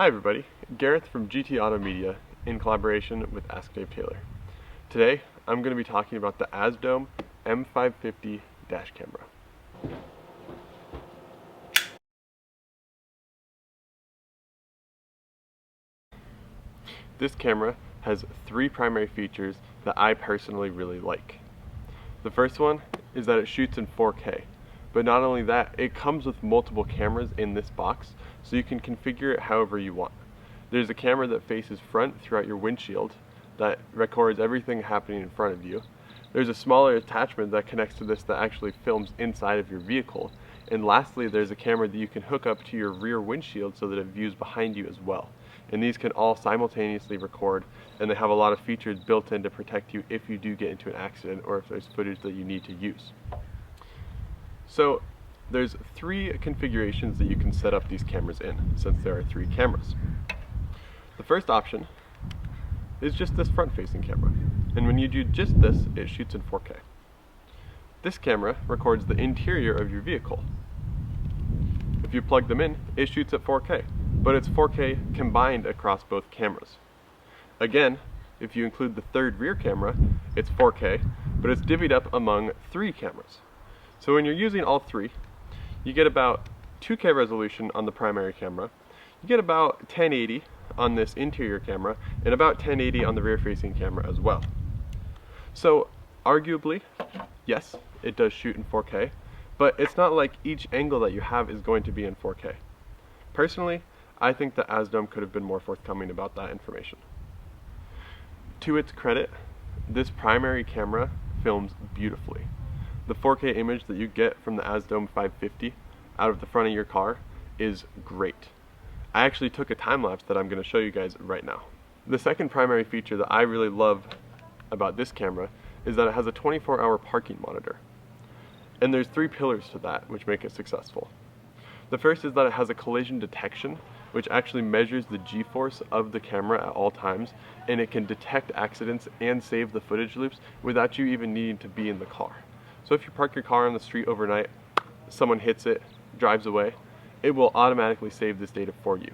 Hi everybody, Gareth from GT Auto Media in collaboration with Ask Dave Taylor. Today I'm going to be talking about the AZDOME M550 dash camera. This camera has three primary features that I personally really like. The first one is that it shoots in 4K, but not only that, it comes with multiple cameras in this box, so you can configure it however you want. There's a camera that faces front throughout your windshield that records everything happening in front of you. There's a smaller attachment that connects to this that actually films inside of your vehicle. And lastly, there's a camera that you can hook up to your rear windshield so that it views behind you as well. And these can all simultaneously record, and they have a lot of features built in to protect you if you do get into an accident or if there's footage that you need to use. So there's three configurations that you can set up these cameras in, since there are three cameras. The first option is just this front-facing camera, and when you do just this, it shoots in 4K. This camera records the interior of your vehicle. If you plug them in, it shoots at 4K, but it's 4K combined across both cameras. Again, if you include the third rear camera, it's 4K, but it's divvied up among three cameras. So when you're using all three, you get about 2K resolution on the primary camera, you get about 1080 on this interior camera, and about 1080 on the rear-facing camera as well. So arguably, yes, it does shoot in 4K, but it's not like each angle that you have is going to be in 4K. Personally, I think that AZDOME could have been more forthcoming about that information. To its credit, this primary camera films beautifully. The 4K image that you get from the AZDOME 550 out of the front of your car is great. I actually took a time lapse that I'm going to show you guys right now. The second primary feature that I really love about this camera is that it has a 24-hour parking monitor. And there's three pillars to that which make it successful. The first is that it has a collision detection, which actually measures the G-force of the camera at all times, and it can detect accidents and save the footage loops without you even needing to be in the car. So if you park your car on the street overnight, someone hits it, drives away, it will automatically save this data for you.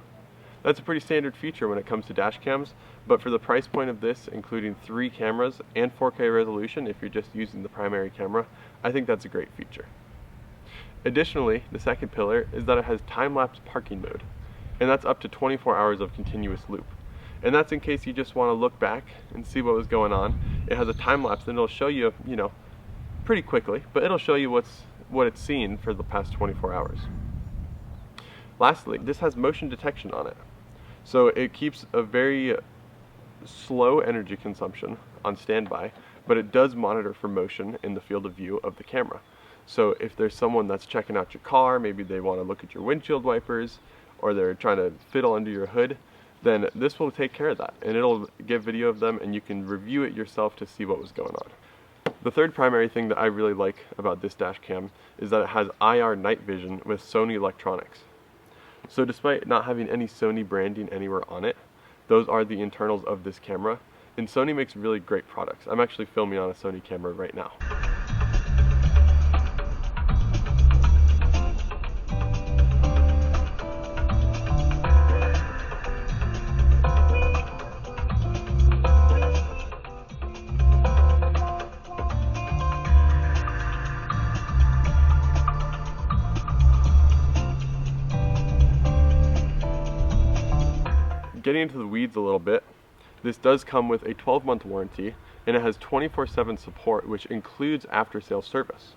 That's a pretty standard feature when it comes to dash cams, but for the price point of this, including three cameras and 4K resolution if you're just using the primary camera, I think that's a great feature. Additionally, the second pillar is that it has time-lapse parking mode, and that's up to 24 hours of continuous loop. And that's in case you just want to look back and see what was going on. It has a time-lapse and it'll show you, pretty quickly, but it'll show you what it's seen for the past 24 hours. Lastly, this has motion detection on it. So it keeps a very slow energy consumption on standby, but it does monitor for motion in the field of view of the camera. So if there's someone that's checking out your car, maybe they want to look at your windshield wipers, or they're trying to fiddle under your hood, then this will take care of that, and it'll give video of them and you can review it yourself to see what was going on. The third primary thing that I really like about this dash cam is that it has IR night vision with Sony electronics. So despite not having any Sony branding anywhere on it, those are the internals of this camera, and Sony makes really great products. I'm actually filming on a Sony camera right now. Getting into the weeds a little bit, this does come with a 12-month warranty, and it has 24/7 support, which includes after-sales service.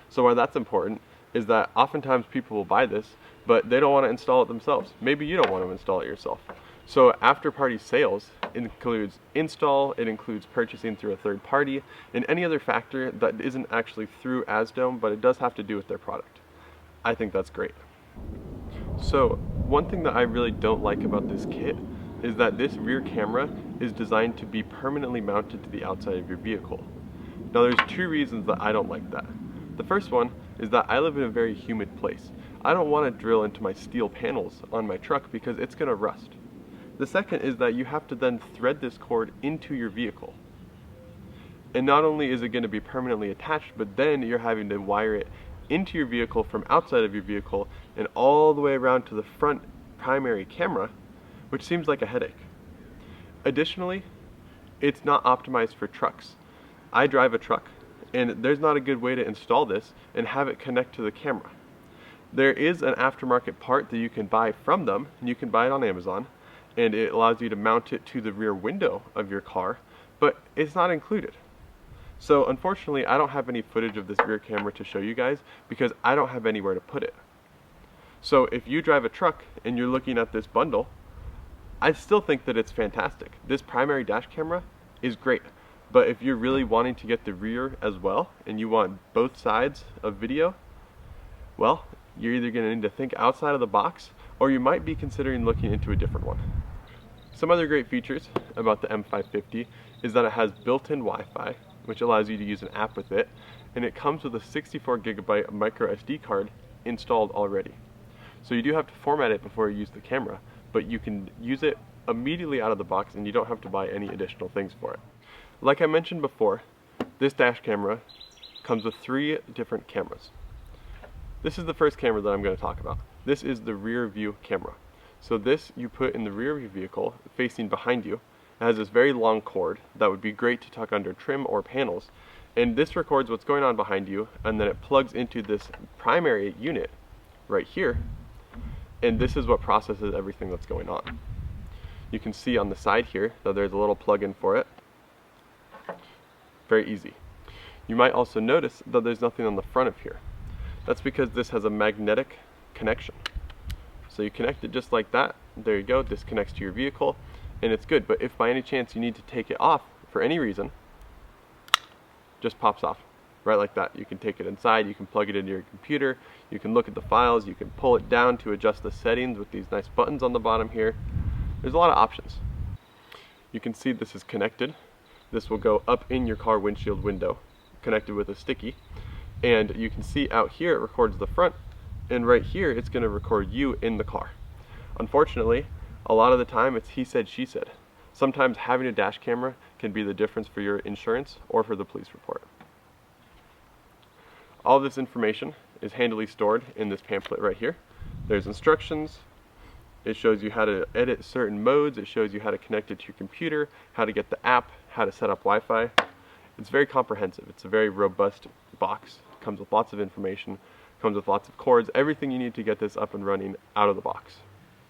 So why that's important is that oftentimes people will buy this, but they don't want to install it themselves. Maybe you don't want to install it yourself. So after-party sales includes install, it includes purchasing through a third party, and any other factor that isn't actually through AZDOME, but it does have to do with their product. I think that's great. So one thing that I really don't like about this kit is that this rear camera is designed to be permanently mounted to the outside of your vehicle. Now there's two reasons that I don't like that. The first one is that I live in a very humid place. I don't want to drill into my steel panels on my truck because it's going to rust. The second is that you have to then thread this cord into your vehicle. And not only is it going to be permanently attached, but then you're having to wire it into your vehicle from outside of your vehicle and all the way around to the front primary camera, which seems like a headache. Additionally, it's not optimized for trucks. I drive a truck, and there's not a good way to install this and have it connect to the camera. There is an aftermarket part that you can buy from them, and you can buy it on Amazon, and it allows you to mount it to the rear window of your car, but it's not included. So unfortunately, I don't have any footage of this rear camera to show you guys because I don't have anywhere to put it. So if you drive a truck and you're looking at this bundle, I still think that it's fantastic. This primary dash camera is great, but if you're really wanting to get the rear as well and you want both sides of video, well, you're either going to need to think outside of the box, or you might be considering looking into a different one. Some other great features about the M550 is that it has built-in Wi-Fi, which allows you to use an app with it, and it comes with a 64 gigabyte micro SD card installed already. So you do have to format it before you use the camera, but you can use it immediately out of the box and you don't have to buy any additional things for it. Like I mentioned before, this dash camera comes with 3 different cameras. This is the first camera that I'm going to talk about. This is the rear view camera. So this you put in the rear view vehicle facing behind you. It has this very long cord that would be great to tuck under trim or panels. And this records what's going on behind you, and then it plugs into this primary unit right here. And this is what processes everything that's going on. You can see on the side here that there's a little plug-in for it. Very easy. You might also notice that there's nothing on the front of here. That's because this has a magnetic connection. So you connect it just like that. There you go. This connects to your vehicle and it's good. But if by any chance you need to take it off for any reason, just pops off right like that. You can take it inside, you can plug it into your computer, you can look at the files, you can pull it down to adjust the settings with these nice buttons on the bottom here. There's a lot of options. You can see this is connected. This will go up in your car windshield window, connected with a sticky. And you can see out here it records the front, and right here it's going to record you in the car. Unfortunately, a lot of the time it's he said, she said. Sometimes having a dash camera can be the difference for your insurance or for the police report. All this information is handily stored in this pamphlet right here. There's instructions. It shows you how to edit certain modes. It shows you how to connect it to your computer, how to get the app, how to set up Wi-Fi. It's very comprehensive. It's a very robust box. It comes with lots of information, comes with lots of cords, everything you need to get this up and running out of the box.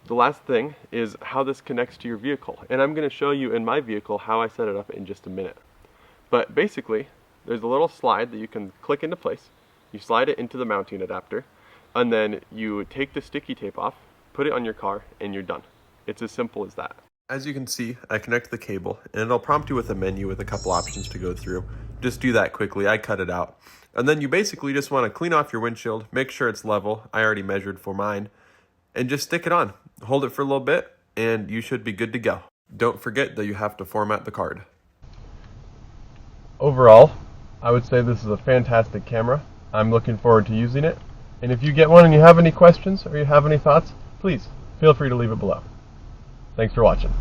The last thing is how this connects to your vehicle. And I'm going to show you in my vehicle how I set it up in just a minute. But basically, there's a little slide that you can click into place. You slide it into the mounting adapter, and then you take the sticky tape off, put it on your car, and you're done. It's as simple as that. As you can see, I connect the cable, and it'll prompt you with a menu with a couple options to go through. Just do that quickly, I cut it out. And then you basically just want to clean off your windshield, make sure it's level, I already measured for mine, and just stick it on. Hold it for a little bit, and you should be good to go. Don't forget that you have to format the card. Overall, I would say this is a fantastic camera. I'm looking forward to using it. And if you get one and you have any questions or you have any thoughts, please feel free to leave it below. Thanks for watching.